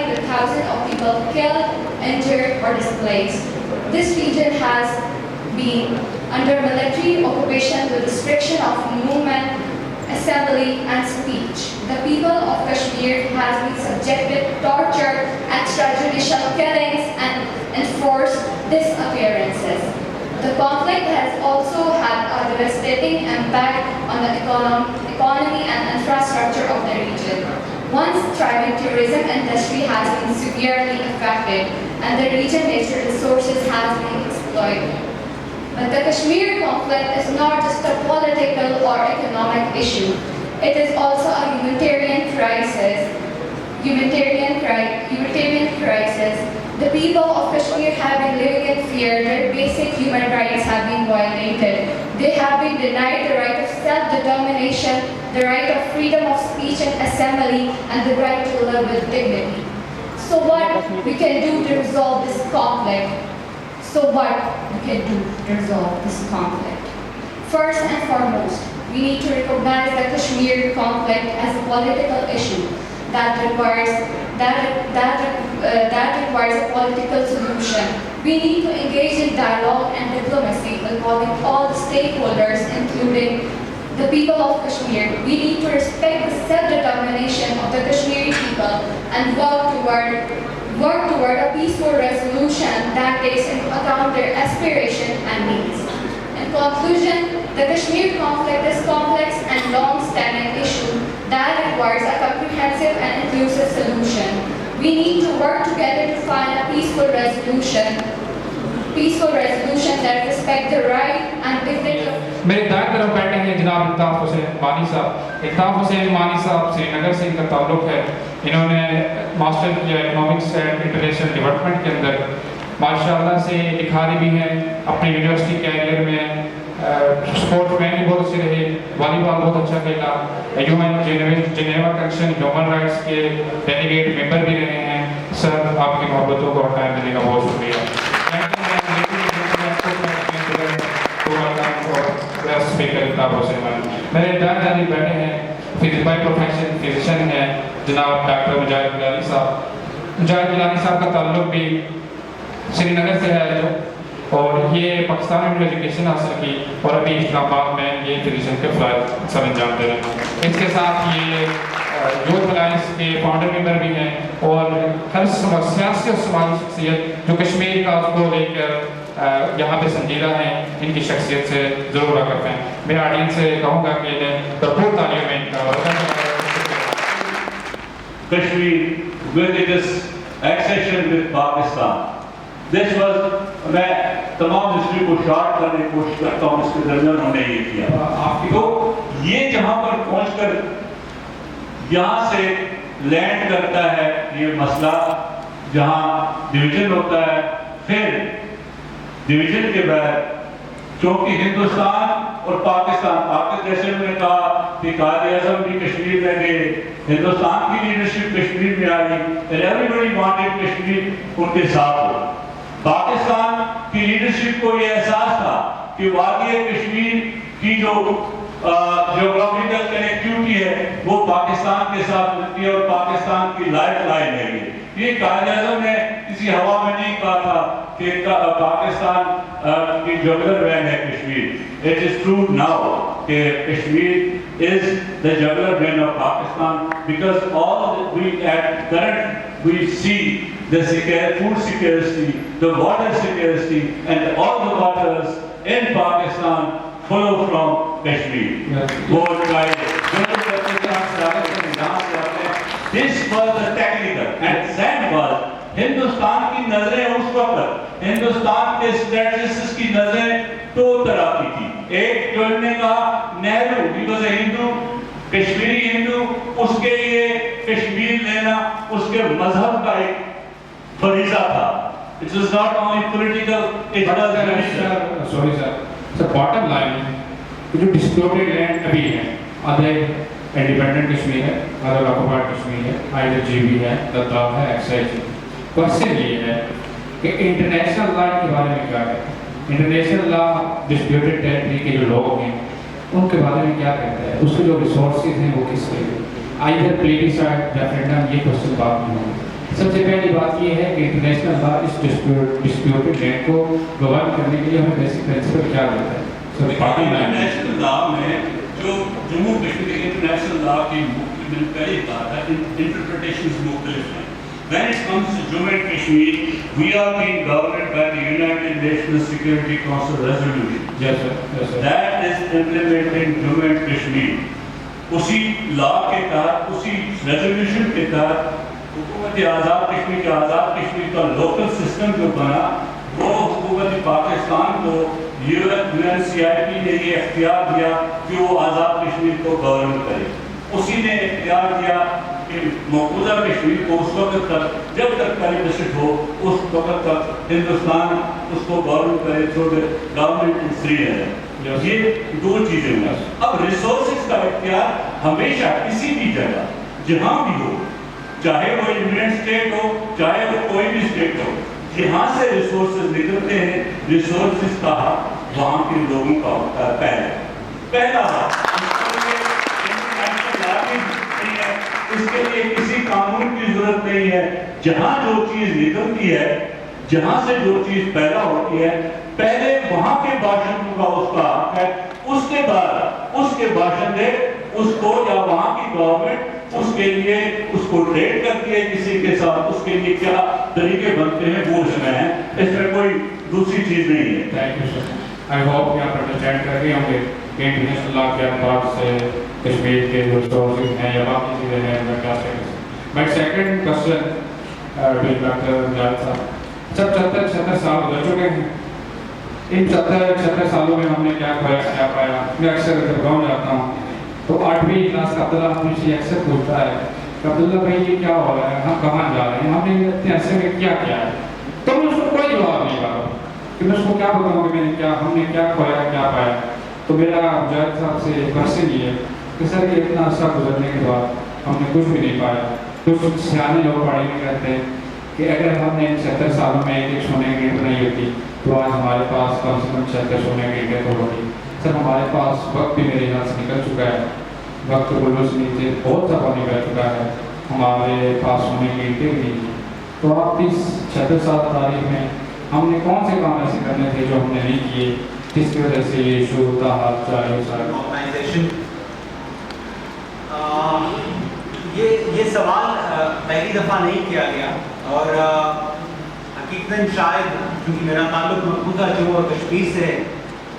with thousands of people killed, injured, or displaced. This region has been under military occupation with restriction of movement, assembly, and speech. The people of Kashmir has been subjected to torture, extrajudicial killings, and enforced disappearances. The conflict has also had a devastating impact on the economy and infrastructure of the region. Once thriving tourism industry has been severely affected, and the region's natural resources has been exploited. But the Kashmir conflict is not just a political or economic issue. It is also a humanitarian crisis. The people of Kashmir have been living in fear. Their basic human rights have been violated. They have been denied the right of self-determination, the right of freedom of speech and assembly, and the right to live with dignity. So what we can do to resolve this conflict? First and foremost, we need to recognize the Kashmir conflict as a political issue that requires a political solution. We need to engage in dialogue and diplomacy involving all the stakeholders, including the people of Kashmir. We need to respect the self-determination of the Kashmiri people and work toward a peaceful resolution that takes into account their aspirations and needs. In conclusion, the Kashmir conflict is a complex and long-standing issue that requires a comprehensive and inclusive solution. We need to work together to find a peaceful resolution that respects the right and dignity of میرے دائیں طرف بیٹھے ہیں جناب الطاف حسین مانی صاحب. الطاف حسین مانی صاحب سری نگر سے ان کا تعلق ہے. انہوں نے ماسٹر کیا اکنامکس اینڈ انٹرنیشنل ڈیولپمنٹ کے اندر. ماشاءاللہ سے لکھاری بھی ہیں. اپنے یونیورسٹی کیریئر میں اسپورٹ میں بھی بہت اچھے رہے. والی بال بہت اچھا کھیلا. UN Geneva convention human rights کے ڈیلیگیٹ ممبر بھی رہے ہیں. سر آپ کی محبتوں کو ٹائم دینے کا بہت شکریہ. میرے دائیں جانب بیٹھے ہیں بائی پروفیشن فزیشین ہیں جناب ڈاکٹر مجاہد گیلانی صاحب. مجاہد گیلانی صاحب کا تعلق بھی سری نگر سے ہے اور یہ پاکستان میں ایجوکیشن حاصل کی اور ابھی اسلام آباد میں یہ فزیشین کے فرائض سر انجام دے رہے ہیں. اس کے ساتھ یہ یوتھ الائنس کے فاؤنڈر ممبر بھی ہیں اور ہر سیاسی اور سماجی شخصیت جو کشمیر کا اس کو لے کر یہاں پہ سنجیدہ ہیں, ان کی شخصیت سے ضرور واقف ہیں. میں آڈینس سے کہوں گا کہ انہیں بھرپور تعلیم میں ان کا Kashmir with its accession with Pakistan. This was میں تمام ہسٹری کو شارٹ کرنے کی کوشش کرتا ہوں, اس کے درمیان انہوں نے یہ کیا. تو یہ جہاں پر پہنچ کر یہاں سے لینڈ کرتا ہے یہ مسئلہ, جہاں ڈویژن ہوتا ہے, پھر ڈویژن کے بعد چونکہ ہندوستان اور پاکستان جیسے میں نے کہا کہ قائد اعظم بھی کشمیر میں گئے, ہندوستان کی لیڈرشپ کشمیر میں آئی, and everybody wanted کشمیر ان کے ساتھ ہو. پاکستان کی لیڈرشپ کو یہ احساس تھا کہ وادی کشمیر کی جو جغرافیکل کنیکٹیوٹی ہے وہ پاکستان کے ساتھ ملتی ہے اور پاکستان کی لائف لائن ہے. یہ قائد اعظم نے کسی ہوا میں نہیں کہا تھا کہ پاکستان کی جگلر وین ہے Kashmir. It is true now کہ Kashmir is the jugular vein of Pakistan because all we at current we see the food security, the water security, and all the waters in Pakistan flow from Kashmir. This was the technical and that was Hindustan کی نظریں اس وقت ہندوستان کے strategist کی نظریں دو طرح کی تھی. ایک جو انہوں نے کہا Nehru he was a Hindu, Kashmiri ہندو, اس کے لیے کشمیر لینا اس کے مذہب کا ایک فریضہ تھا. It was not only political, it was religious. Sorry sir. So bottom line جو ڈسپیوٹڈ لینڈ ابھی ہے, آدھے انڈیپینڈنٹ کشمیر ہے, آدھے آکوپائڈ کشمیر ہے, آئیڈر جی بی ہے, لداخ ہے, ایکسائز ہے. کوشچن یہ ہے کہ انٹرنیشنل لا کے بارے میں کیا ہے. انٹرنیشنل لا ڈسپیوٹڈ ٹیریٹری کے جو لوگ ہیں ان کے بارے میں کیا کہتا ہے, اس کے جو ریسورسز ہیں وہ کس کے لیے, آئیدر پلیٹیسائڈ ریفرینڈم, یہ کوشچن بات نہیں ہوگی. سب سے پہلی بات یہ ہے کہ انٹرنیشنل لا اس ڈسپیوٹڈ لینڈ کو گورن کرنے کے لیے ہمیں بیسک پرنسپل کیا دیتا ہے؟ انٹرنیشنل لا میں جو جموں کشمیر انٹرنیشنل لا کی پہلی بات ہے انٹرپریٹیشنز مختلف ہیں. When it comes to Jammu and Kashmir, we are being governed by the United Nations Security Council resolution. Yes, sir. Yes, sir. That is implemented in Jammu and Kashmir. اسی لا کے تحت اسی ریزولوشن کے تحت حکومت آزاد کشمیر کا لوکل سسٹم جو بنا وہ حکومت پاکستان کو UNCIP نے یہ اختیار دیا کہ وہ آزاد کشمیر کو گورن کرے. اسی نے اختیار دیا کہ مقبوضہ کشمیر کو اس وقت تک جب تک پریمسٹ ہو اس وقت تک ہندوستان اس کو گورن کرے تھرو گورنمنٹ فری ہے. یہ دو چیزیں ہیں. اب ریسورسز کا اختیار ہمیشہ کسی بھی جگہ جہاں بھی ہو, چاہے وہ یونین اسٹیٹ ہو چاہے وہ کوئی بھی اسٹیٹ ہو, جہاں سے ریسورسز نکلتے ہیں ریسورسز کا حق وہاں کے لوگوں کا ہوتا ہے. پہلا حق اس کے لیے کسی قانون کی ضرورت نہیں ہے. جہاں جو چیز نکلتی ہے, جہاں سے جو چیز پیدا ہوتی ہے, پہلے وہاں کے باشندوں کا اس کا حق ہے. اس کے بعد اس کے باشندے اس کو یا وہاں کی گورنمنٹ اس کے لیے اس کو ٹریڈ کرتی ہے کسی کے ساتھ, اس کے لیے کیا طریقے بنتے ہیں وہ اس میں ہے. اس میں کوئی دوسری چیز نہیں ہے. Thank you sir. I hope کہ آپ انڈرسٹینڈ کر رہے ہوں گے کہ انٹرنیشنل لا کے اعتبار سے کشمیر کے جو ریسورسز ہیں یا باقی چیزیں ہیں ان کا کیا اسٹیٹس ہے. My second question to doctor Mujahid صاحب, سب 76 سال گزر چکے ہیں. ان 76 سالوں میں ہم نے کیا کھویا کیا پایا. میں اکثر جب گاؤں جاتا ہوں تو 8ویں کلاس کا عبداللہ مجھ سے اکثر پوچھتا ہے کہ عبداللہ بھائی یہ کیا ہو رہا ہے, ہم کہاں جا رہے ہیں, ہم نے اتنے عرصے میں کیا کیا ہے. تو میں اس کو کوئی جواب نہیں پا رہا کہ میں اس کو کیا بتاؤں کہ میں نے کیا, ہم نے کیا کھویا کیا پایا. تو میرا مجاہد صاحب سے کوشچن یہ ہے کہ سر یہ اتنا عرصہ گزرنے کے بعد ہم نے کچھ بھی نہیں پایا. کچھ سیانے لوگ پڑھے نہیں کہتے ہیں کہ اگر ہم نے 76 سالوں میں ایک سونے کی اینٹ نہیں ہوتی تو آج ہمارے پاس کم سے کم 76 سونے کی اینٹیں تو ہوتی. سر ہمارے پاس وقت بھی میرے یہاں سے نکل چکا ہے, وقت گلوں سے نیچے بہت سا پانی بہ چکا ہے, ہمارے پاس سونے کی اینٹیں بھی نہیں. تو آپ اس 76 سال تاریخ میں ہم نے کون سے کام ایسے کرنے تھے جو ہم نے نہیں کیے جس کی وجہ سے یہ ایشو ہوتا حال چاہے سارے آرگنائزیشن. یہ سوال پہلی دفعہ نہیں کیا گیا اور حقیقتاً شاید کیونکہ میرا تعلق مقبوضہ جموں اور کشمیر سے ہے,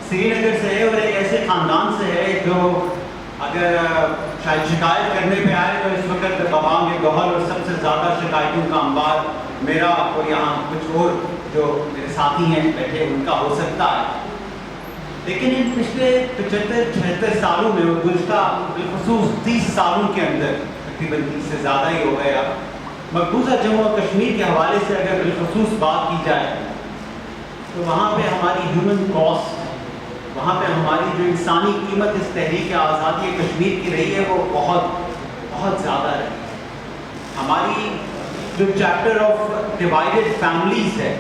سری نگر سے ہے اور ایک ایسے خاندان سے ہے جو اگر شاید شکایت کرنے پہ آئے تو اس وقت بوانگ گوہر اور سب سے زیادہ شکایتوں کا انبار میرا اور یہاں کچھ اور جو میرے ساتھی ہیں بیٹھے ان کا ہو سکتا ہے. لیکن ان پچھلے 75-76 سالوں میں گزشتہ بالخصوص 30 سالوں کے اندر تقریباً 30 سے زیادہ ہی ہو گیا, مقبوضہ جموں اور کشمیر کے حوالے سے اگر بالخصوص بات کی جائے تو وہاں پہ ہماری ہیومن کاسٹ, وہاں پہ ہماری جو انسانی قیمت اس تحریک آزادی کشمیر کی رہی ہے وہ بہت زیادہ رہی. ہماری جو چیپٹر آف ڈیوائڈیڈ فیملیز ہے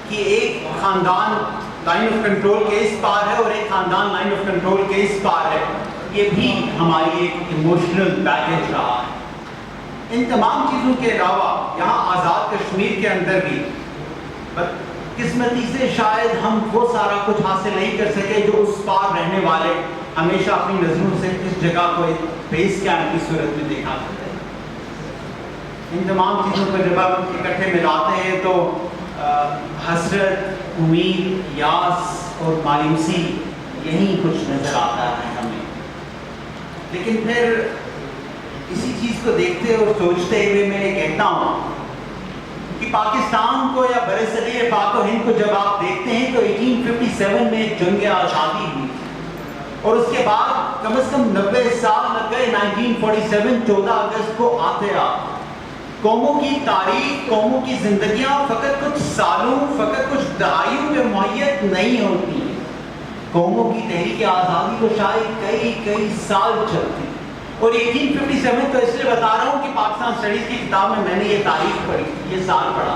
کہ ایک خاندان لائن آف کنٹرول کے اس پار ہے اور ایک خاندان لائن آف کنٹرول کے اس پار ہے, یہ بھی ہماری ایک ایموشنل بیگیج رہا ہے. ان تمام چیزوں کے علاوہ یہاں آزاد کشمیر کے اندر بھی قسمتی سے شاید ہم وہ سارا کچھ حاصل نہیں کر سکے جو اس پار رہنے والے ہمیشہ اپنی نظروں سے اس جگہ کو ایک بیس کیمپ کی صورت میں دیکھا کرتے ہیں. ان تمام چیزوں کو جب ہم اکٹھے ملاتے ہیں تو حسرت, امید, یاس اور مایوسی یہی کچھ نظر آتا ہے ہمیں. لیکن پھر اسی چیز کو دیکھتے اور سوچتے ہوئے میں یہ کہتا ہوں کہ پاکستان کو یا برصغیر پاک و ہند کو جب آپ دیکھتے ہیں تو 1857 میں جنگ آزادی ہوئی اور اس کے بعد کم از کم 90 سال لگ گئے 1947 14 اگست کو آتے آپ. قوموں کی تاریخ, قوموں کی زندگیاں فقط کچھ سالوں, فقط کچھ دہائیوں میں معیت نہیں ہوتی ہیں. قوموں کی تحریک آزادی کو شاید کئی سال چلتی. اور 1857 تو اس لیے بتا رہا ہوں کہ پاکستان اسٹڈیز کی کتاب میں نے یہ تاریخ پڑھی, یہ سال پڑھا.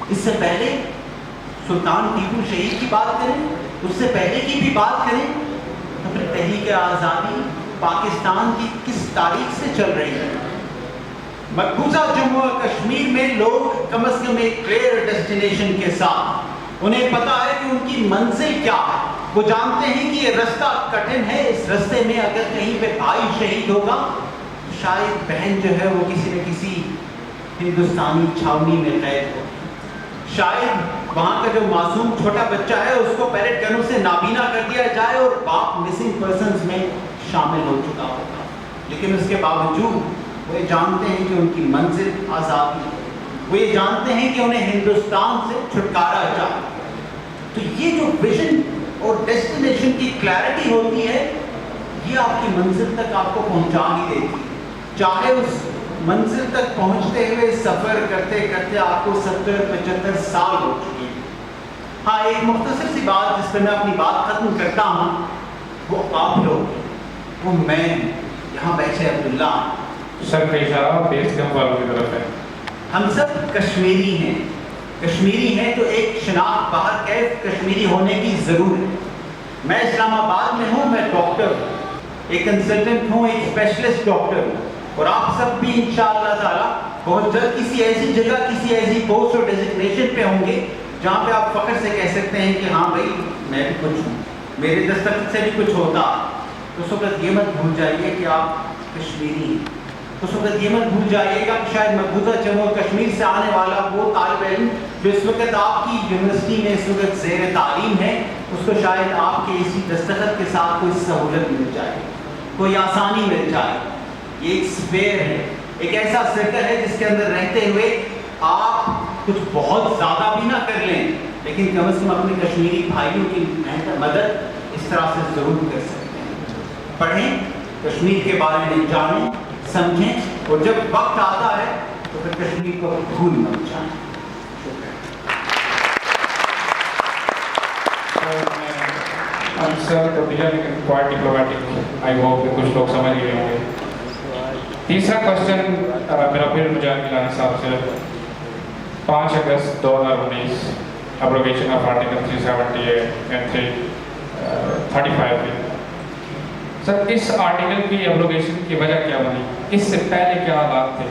اس سے پہلے سلطان ٹیپو شہید کی بات کریں, اس سے پہلے کی بھی بات کریں تو پھر تحریک آزادی پاکستان کی کس تاریخ سے چل رہی ہے. مقبوضہ جموں و کشمیر میں لوگ کم از کم ایک کلیئر ڈیسٹینیشن کے ساتھ، انہیں پتا ہے کہ ان کی منزل کیا ہے، وہ جانتے ہیں کہ یہ رستہ کٹھن ہے، اس رستے میں اگر کہیں پہ بھائی شہید ہوگا تو شاید بہن جو ہے وہ کسی نہ کسی ہندوستانی چھاونی میں قید ہو، شاید وہاں کا جو معصوم چھوٹا بچہ ہے اس کو پیلٹ گنوں سے نابینا کر دیا جائے اور باپ مسنگ پرسنز میں شامل ہو چکا ہوگا، لیکن اس کے باوجود وہ یہ جانتے ہیں کہ ان کی منزل آزادی ہے، وہ یہ جانتے ہیں کہ انہیں ہندوستان سے چھٹکارا چاہیے۔ تو یہ جو ویژن اور ڈیسٹینیشن کی کلیئرٹی ہوتی ہے یہ آپ کی منزل تک آپ کو پہنچا ہی دیتی ہے، چاہے اس منزل تک پہنچتے ہوئے سفر کرتے کرتے آپ کو 70-75 سال ہو چکے ہیں۔ ہاں ایک مختصر سی بات جس پہ میں اپنی بات ختم کرتا ہوں، وہ آپ لوگ، وہ میں یہاں بیٹھے عبداللہ، سر پیشہ بیس کیمپ والوں کی طرف ہے، ہم سب کشمیری ہیں، کشمیری ہیں تو ایک شناخت باہر کیف کشمیری ہونے کی ضرور ہے۔ میں اسلام آباد میں ہوں، میں ڈاکٹر ہوں، ایک کنسلٹنٹ ہوں، ایک اسپیشلسٹ ڈاکٹر ہوں، اور آپ سب بھی انشاءاللہ تعالیٰ بہت جلد کسی ایسی جگہ، کسی ایسی پوسٹ اور ڈیزگنیشن پہ ہوں گے جہاں پہ آپ فخر سے کہہ سکتے ہیں کہ ہاں بھائی میں بھی کچھ ہوں، میرے دستخط سے بھی کچھ ہوتا۔ تو اس وقت یہ مت بھول جائیے کہ آپ کشمیری ہیں، اس وقت یہ مت بھول جائیے گا کہ شاید مقبوضہ جموں و کشمیر سے آنے والا وہ طالب علم جو اس وقت آپ کی یونیورسٹی میں اس وقت زیر تعلیم ہے، اس کو شاید آپ کے اسی دستخط کے ساتھ کوئی سہولت مل جائے، کوئی آسانی مل جائے۔ یہ ایک اسفیئر ہے، ایک ایسا سرکل ہے جس کے اندر رہتے ہوئے آپ کچھ بہت زیادہ بھی نہ کر لیں، لیکن کم از کم اپنے کشمیری بھائیوں کی مدد اس طرح سے ضرور کر سکتے ہیں۔ پڑھیں، کشمیر کے بارے میں جانیں، سمجھیں، اور جب وقت آتا ہے تو پھر کشمیر کو بھول مت جائیں۔ آنسر تو دیا لیکن کوائٹ ڈپلومیٹک، آئی ہوپ کہ کچھ لوگ سمجھ گئے ہوں گے۔ تیسرا کوشچن میرا پھر مجاہد گیلانی صاحب سے، 5 اگست 2019 ابروگیشن آف آرٹیکل 378 اینڈ 335 میں سر اس آرٹیکل کی ابروگیشن کی وجہ کیا بنی؟ اس سے پہلے کیا حالات تھے؟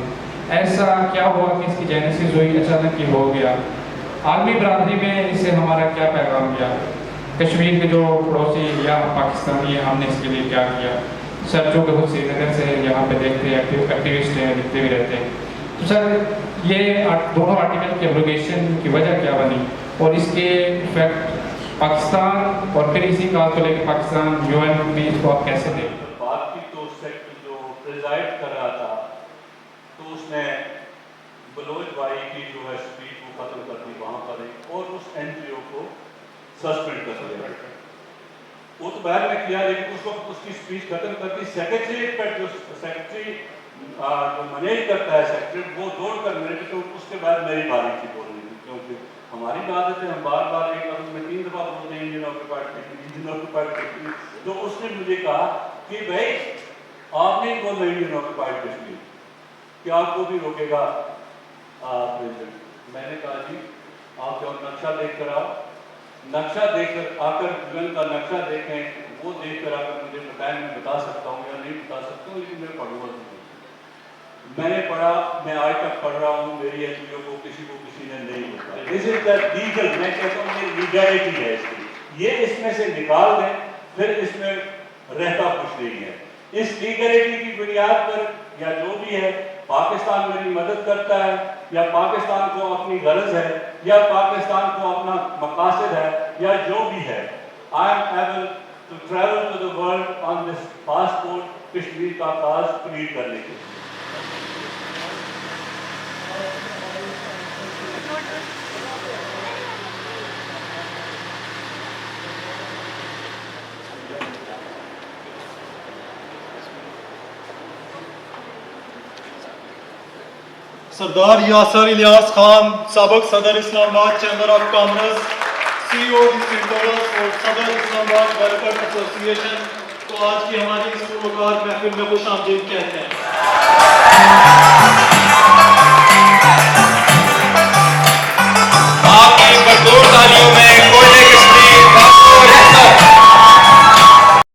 ایسا کیا ہوا کہ اس کی جینیسس ہوئی، اچانک ہی ہو گیا؟ عالمی برادری میں اس سے ہمارا کیا پیغام گیا؟ کشمیر کے جو پڑوسی یا پاکستانی ہیں ہم نے اس کے لیے کیا کیا؟ سر جو کہ خود سری نگر سے یہاں پہ دیکھتے ہیں، ایکٹیوسٹ ہیں، لکھتے بھی رہتے ہیں، تو سر یہ دونوں آرٹیکل کی ابروگیشن کی وجہ کیا بنی اور اس کے افیکٹ پاکستان اور پھر اسی کال کو لے کے پاکستان یو این میں اس کو آپ کیسے دیں؟ بات کی تو سیکٹری جو پریزائڈ کر رہا تھا تو اس نے بلوچ بھائی کی جو ہے اسپیچ وہ ختم کر دی وہاں پر اور اس این جی او کو سسپینڈ کر دیا۔ وہ تو باہر میں کیا لیکن اس وقت اس کی اسپیچ ختم کر دی، سیکرٹری پر جو سیکرٹری جو مینیج کرتا ہے سیکرٹری وہ دوڑ کر میرے تو اس کے بعد میری باری تھی بولنے کی، کیونکہ ہماری عادت ہے ہم بار بار ایک لفظ میں 3 دفعہ بولتے ہیں انڈین آکوپائڈ کشمیر، تو اس نے مجھے کہا کہ بھائی آپ نہیں بول رہے انڈین آکوپائڈ کشمیر، کیا آپ کو بھی روکے گا پریزیڈنٹ؟ میں نے کہا جی آپ جب نقشہ دیکھ کر آؤ، نقشہ دیکھ کر آ کر یون کا نقشہ دیکھیں، وہ دیکھ کر آ کر مجھے بتائیں، میں بتا سکتا ہوں یا نہیں بتا سکتا ہوں، لیکن میں پڑھوں گا۔ میں نے پڑھا، میں آج تک پڑھ رہا ہوں، میری این جی او کو کسی نے نہیں بتایا۔ دس از دا لیگل، میں کہتا ہوں یہ لیگلٹی ہے اس کی، یہ اس میں سے نکال دیں پھر اس میں رہتا کچھ نہیں ہے۔ اس لیگلٹی کی بنیاد پر یا جو بھی ہے پاکستان میری مدد کرتا ہے یا پاکستان کو اپنی غرض ہے یا پاکستان کو اپنا مقاصد ہے یا جو بھی ہے، I am able to travel to the world on this passport Kashmir کا کاز پلیٹ کرنے کے۔ سردار یاسر الیاس خان، سابق صدر اسلام آباد چیمبر آف کامرس، سی او اور صدر اسلام آباد ویلفیئر ایسوسی ایشن کو آج کی ہماری اس پروکار محفل میں خوش آمدید کہتے ہیں۔ آپ کی بڑھور تالیوں میں